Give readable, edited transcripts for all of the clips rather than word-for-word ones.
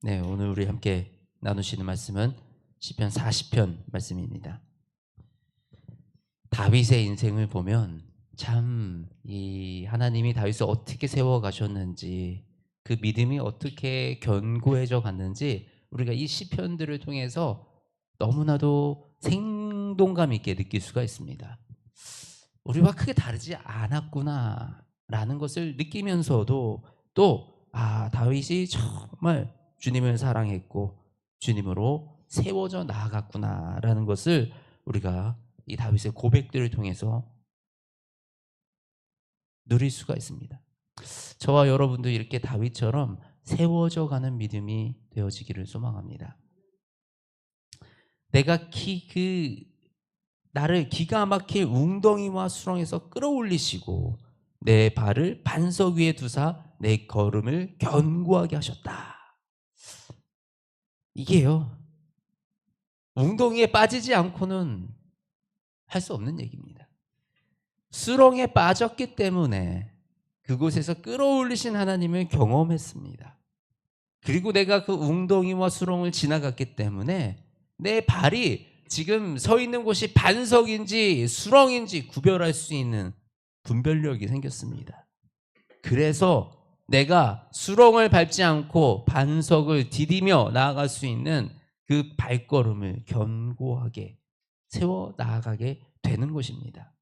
네, 오늘 우리 함께 나누시는 말씀은 시편 40편 말씀입니다. 다윗의 인생을 보면 참 이 하나님이 다윗을 어떻게 세워 가셨는지, 그 믿음이 어떻게 견고해져 갔는지 우리가 이 시편들을 통해서 너무나도 생동감 있게 느낄 수가 있습니다. 우리와 크게 다르지 않았구나라는 것을 느끼면서도 또 다윗이 정말 주님을 사랑했고 주님으로 세워져 나아갔구나라는 것을 우리가 이 다윗의 고백들을 통해서 누릴 수가 있습니다. 저와 여러분도 이렇게 다윗처럼 세워져 가는 믿음이 되어지기를 소망합니다. 내가 나를 기가 막힐 웅덩이와 수렁에서 끌어올리시고 내 발을 반석 위에 두사 내 걸음을 견고하게 하셨다. 이게요, 웅덩이에 빠지지 않고는 할 수 없는 얘기입니다. 수렁에 빠졌기 때문에 그곳에서 끌어올리신 하나님을 경험했습니다. 그리고 내가 그 웅덩이와 수렁을 지나갔기 때문에 내 발이 지금 서 있는 곳이 반석인지 수렁인지 구별할 수 있는 분별력이 생겼습니다. 그래서 내가 수렁을 밟지 않고 반석을 디디며 나아갈 수 있는 그 발걸음을 견고하게 세워 나아가게 되는 것입니다.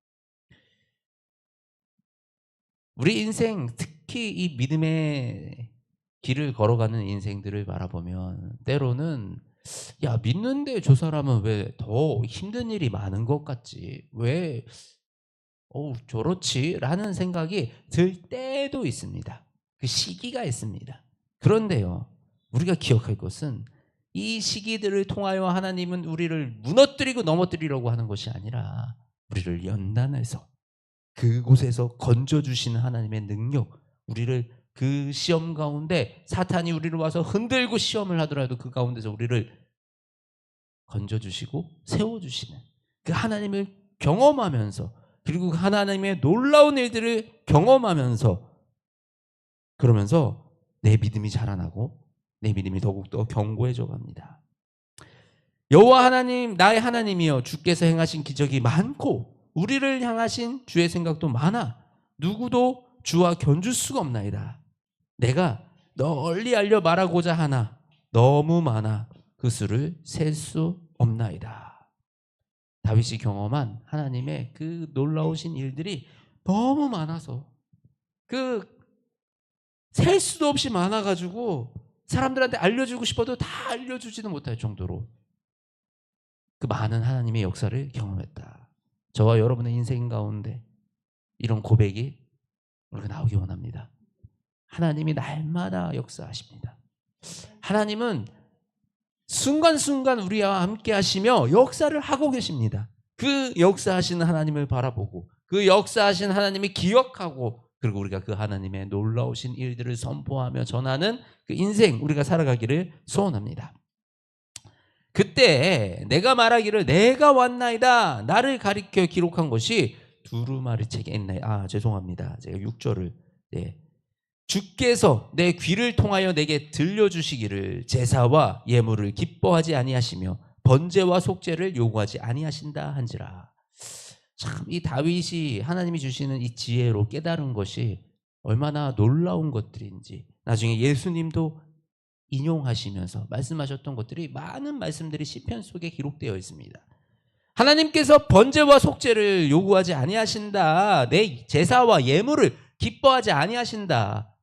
우리 인생, 특히 이 믿음의 길을 걸어가는 인생들을 바라보면 때로는 믿는데 저 사람은 왜 더 힘든 일이 많은 것 같지? 왜 저렇지? 라는 생각이 들 때도 있습니다. 그 시기가 있습니다. 그런데요, 우리가 기억할 것은 이 시기들을 통하여 하나님은 우리를 무너뜨리고 넘어뜨리려고 하는 것이 아니라 우리를 연단해서 그곳에서 건져주시는 하나님의 능력, 우리를 그 시험 가운데 사탄이 우리를 와서 흔들고 시험을 하더라도 그 가운데서 우리를 건져주시고 세워주시는 그 하나님을 경험하면서, 그리고 그 하나님의 놀라운 일들을 경험하면서, 그러면서 내 믿음이 자라나고 내 믿음이 더욱더 견고해져 갑니다. 여호와 하나님, 나의 하나님이여, 주께서 행하신 기적이 많고 우리를 향하신 주의 생각도 많아 누구도 주와 견줄 수가 없나이다. 내가 널리 알려 말하고자 하나 너무 많아 그 수를 셀 수 없나이다. 다윗이 경험한 하나님의 그 놀라우신 일들이 너무 많아서 셀 수도 없이 많아가지고 사람들한테 알려주고 싶어도 다 알려주지는 못할 정도로 그 많은 하나님의 역사를 경험했다. 저와 여러분의 인생 가운데 이런 고백이 우리가 나오기 원합니다. 하나님이 날마다 역사하십니다. 하나님은 순간순간 우리와 함께 하시며 역사를 하고 계십니다. 그 역사하시는 하나님을 바라보고 그 역사하시는 하나님을 기억하고, 그리고 우리가 그 하나님의 놀라우신 일들을 선포하며 전하는 그 인생 우리가 살아가기를 소원합니다. 그때 내가 말하기를 내가 왔나이다 나를 가리켜 기록한 것이 두루마리 책에 있나이. 죄송합니다. 제가 6절을 주께서 내 귀를 통하여 내게 들려주시기를 제사와 예물을 기뻐하지 아니하시며 번제와 속죄를 요구하지 아니하신다 한지라. 참 이 다윗이 하나님이 주시는 이 지혜로 깨달은 것이 얼마나 놀라운 것들인지 나중에 예수님도 인용하시면서 말씀하셨던 것들이, 많은 말씀들이 시편 속에 기록되어 있습니다. 하나님께서 번제와 속죄를 요구하지 아니하신다. 내 제사와 예물을 기뻐하지 아니하신다.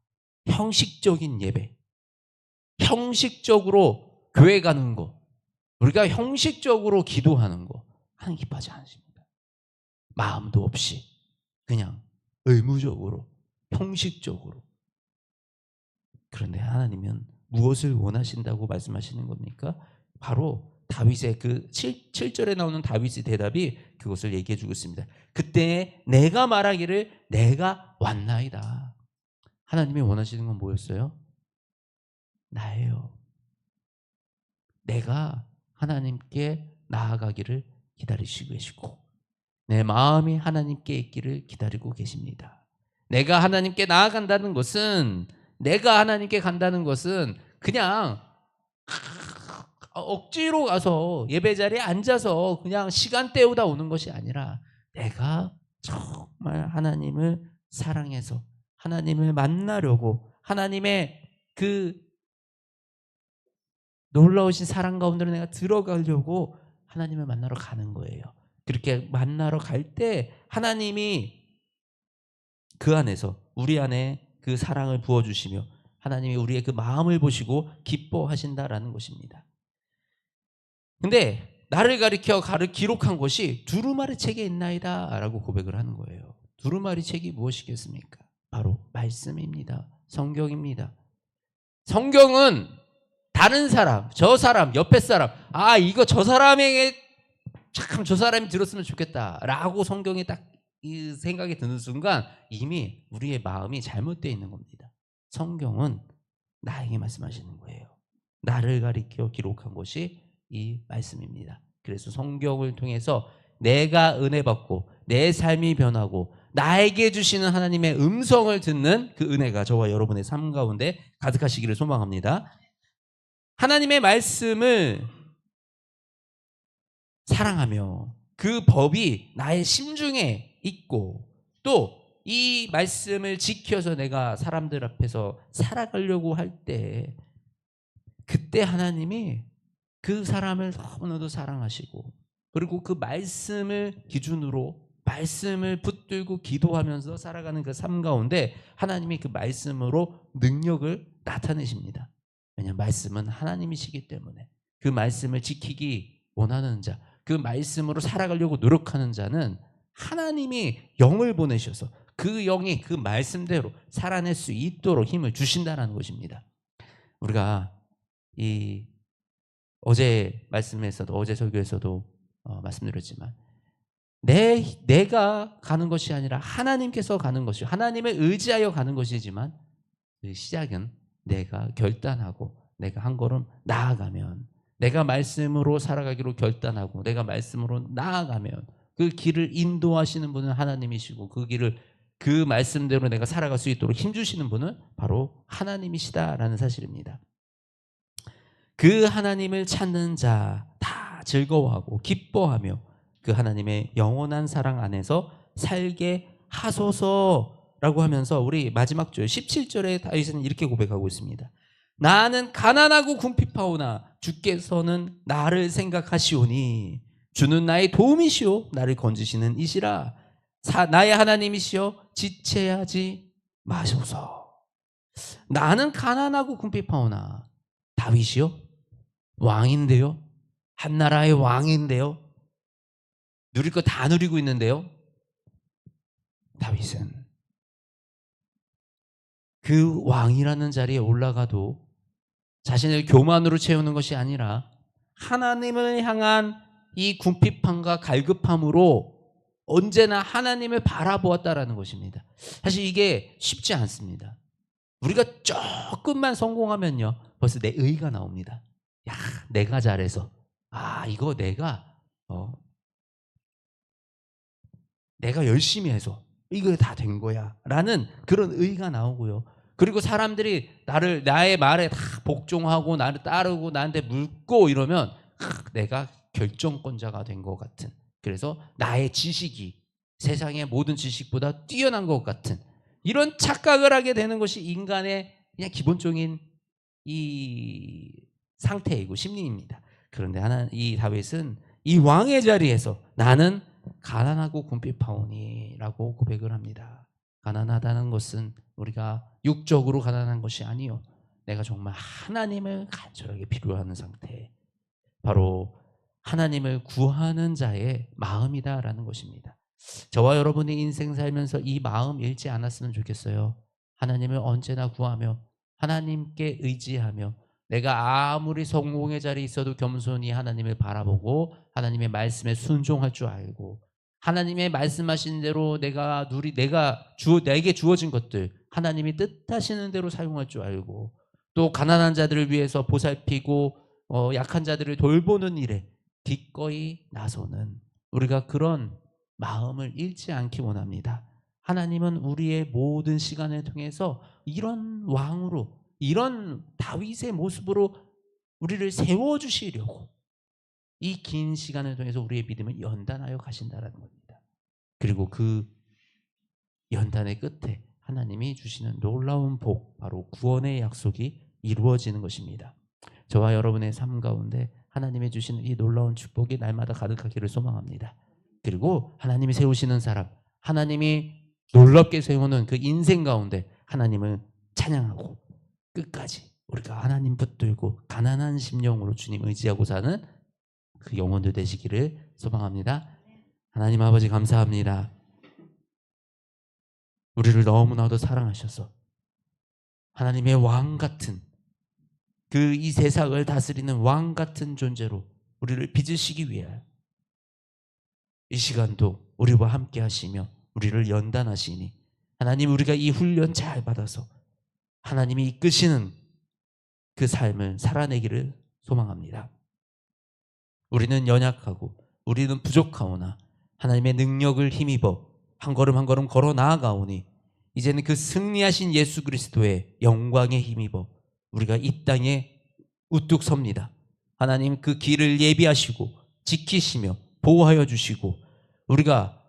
형식적인 예배, 형식적으로 교회 가는 거, 우리가 형식적으로 기도하는 거 하나님 기뻐하지 않으십니다. 마음도 없이 그냥 의무적으로, 형식적으로. 그런데 하나님은 무엇을 원하신다고 말씀하시는 겁니까? 바로 다윗의 그 7절에 나오는 다윗의 대답이 그것을 얘기해 주고 있습니다. 그때 내가 말하기를 내가 왔나이다. 하나님이 원하시는 건 뭐였어요? 나예요. 내가 하나님께 나아가기를 기다리시고 계시고 내 마음이 하나님께 있기를 기다리고 계십니다. 내가 하나님께 나아간다는 것은, 내가 하나님께 간다는 것은 그냥 억지로 가서 예배 자리에 앉아서 그냥 시간 때우다 오는 것이 아니라 내가 정말 하나님을 사랑해서 하나님을 만나려고 하나님의 그 놀라우신 사랑 가운데로 내가 들어가려고 하나님을 만나러 가는 거예요. 그렇게 만나러 갈 때 하나님이 그 안에서 우리 안에 그 사랑을 부어주시며 하나님이 우리의 그 마음을 보시고 기뻐하신다라는 것입니다. 근데 나를 가리켜 기록한 것이 두루마리 책에 있나이다 라고 고백을 하는 거예요. 두루마리 책이 무엇이겠습니까? 바로 말씀입니다. 성경입니다. 성경은 다른 사람, 저 사람, 옆에 사람, 이거 저 사람에게 참 저 사람이 들었으면 좋겠다 라고 성경이 딱 이 생각이 드는 순간 이미 우리의 마음이 잘못되어 있는 겁니다. 성경은 나에게 말씀하시는 거예요. 나를 가리켜 기록한 것이 이 말씀입니다. 그래서 성경을 통해서 내가 은혜 받고 내 삶이 변하고 나에게 주시는 하나님의 음성을 듣는 그 은혜가 저와 여러분의 삶 가운데 가득하시기를 소망합니다. 하나님의 말씀을 사랑하며 그 법이 나의 심중에 있고 또 이 말씀을 지켜서 내가 사람들 앞에서 살아가려고 할 때 그때 하나님이 그 사람을 너무나도 사랑하시고 그리고 그 말씀을 기준으로 말씀을 붙들고 기도하면서 살아가는 그 삶 가운데 하나님이 그 말씀으로 능력을 나타내십니다. 왜냐하면 말씀은 하나님이시기 때문에 그 말씀을 지키기 원하는 자, 그 말씀으로 살아가려고 노력하는 자는 하나님이 영을 보내셔서 그 영이 그 말씀대로 살아낼 수 있도록 힘을 주신다는 것입니다. 우리가 이 어제 말씀에서도 어제 설교에서도 말씀드렸지만 내가 가는 것이 아니라 하나님께서 가는 것이 하나님을 의지하여 가는 것이지만 그 시작은 내가 결단하고 내가 한 걸음 나아가면 내가 말씀으로 살아가기로 결단하고 내가 말씀으로 나아가면 그 길을 인도하시는 분은 하나님이시고 그 길을 그 말씀대로 내가 살아갈 수 있도록 힘주시는 분은 바로 하나님이시다라는 사실입니다. 그 하나님을 찾는 자 다 즐거워하고 기뻐하며 그 하나님의 영원한 사랑 안에서 살게 하소서라고 하면서 우리 마지막 절 17절에 다윗은 이렇게 고백하고 있습니다. 나는 가난하고 궁핍하오나 주께서는 나를 생각하시오니 주는 나의 도움이시오 나를 건지시는 이시라 나의 하나님이시여 지체하지 마소서. 나는 가난하고 궁핍하오나 다윗이요? 왕인데요? 한나라의 왕인데요? 누릴 거 다 누리고 있는데요? 다윗은 그 왕이라는 자리에 올라가도 자신을 교만으로 채우는 것이 아니라 하나님을 향한 이 궁핍함과 갈급함으로 언제나 하나님을 바라보았다라는 것입니다. 사실 이게 쉽지 않습니다. 우리가 조금만 성공하면요 벌써 내 의가 나옵니다. 야, 내가 잘해서 이거 내가 열심히 해서 이거 다 된 거야 라는 그런 의가 나오고요. 그리고 사람들이 나의 말에 다 복종하고 나를 따르고 나한테 묻고 이러면 내가 결정권자가 된 것 같은, 그래서 나의 지식이 세상의 모든 지식보다 뛰어난 것 같은 이런 착각을 하게 되는 것이 인간의 그냥 기본적인 이 상태이고 심리입니다. 그런데 이 다윗은 이 왕의 자리에서 나는 가난하고 궁핍하오니라고 고백을 합니다. 가난하다는 것은 우리가 육적으로 가난한 것이 아니요, 내가 정말 하나님을 간절하게 필요하는 상태, 바로 하나님을 구하는 자의 마음이다라는 것입니다. 저와 여러분의 인생 살면서 이 마음 잃지 않았으면 좋겠어요. 하나님을 언제나 구하며 하나님께 의지하며 내가 아무리 성공의 자리에 있어도 겸손히 하나님을 바라보고 하나님의 말씀에 순종할 줄 알고 하나님의 말씀하신 대로 내게 주어진 것들 하나님이 뜻하시는 대로 사용할 줄 알고 또 가난한 자들을 위해서 보살피고 약한 자들을 돌보는 일에 기꺼이 나서는 우리가 그런 마음을 잃지 않기 원합니다. 하나님은 우리의 모든 시간을 통해서 이런 왕으로, 이런 다윗의 모습으로 우리를 세워주시려고 이 긴 시간을 통해서 우리의 믿음을 연단하여 가신다라는 겁니다. 그리고 그 연단의 끝에 하나님이 주시는 놀라운 복, 바로 구원의 약속이 이루어지는 것입니다. 저와 여러분의 삶 가운데 하나님이 주시는 이 놀라운 축복이 날마다 가득하기를 소망합니다. 그리고 하나님이 세우시는 사람, 하나님이 놀랍게 세우는 그 인생 가운데 하나님을 찬양하고 끝까지 우리가 하나님 붙들고 가난한 심령으로 주님 의지하고 사는 그 영혼들 되시기를 소망합니다. 하나님 아버지 감사합니다. 우리를 너무나도 사랑하셔서 하나님의 왕 같은 그 이 세상을 다스리는 왕 같은 존재로 우리를 빚으시기 위하여 이 시간도 우리와 함께 하시며 우리를 연단하시니 하나님, 우리가 이 훈련 잘 받아서 하나님이 이끄시는 그 삶을 살아내기를 소망합니다. 우리는 연약하고 우리는 부족하오나 하나님의 능력을 힘입어 한 걸음 한 걸음 걸어 나아가오니 이제는 그 승리하신 예수 그리스도의 영광에 힘입어 우리가 이 땅에 우뚝 섭니다. 하나님, 그 길을 예비하시고 지키시며 보호하여 주시고 우리가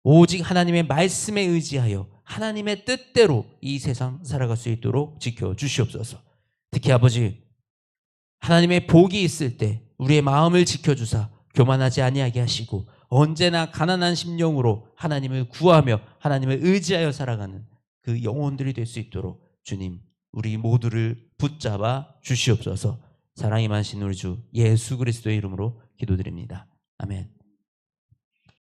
오직 하나님의 말씀에 의지하여 하나님의 뜻대로 이 세상 살아갈 수 있도록 지켜주시옵소서. 특히 아버지, 하나님의 복이 있을 때 우리의 마음을 지켜주사 교만하지 아니하게 하시고 언제나 가난한 심령으로 하나님을 구하며 하나님을 의지하여 살아가는 그 영혼들이 될 수 있도록 주님, 우리 모두를 붙잡아 주시옵소서. 사랑이 많으신 우리 주 예수 그리스도의 이름으로 기도드립니다. 아멘.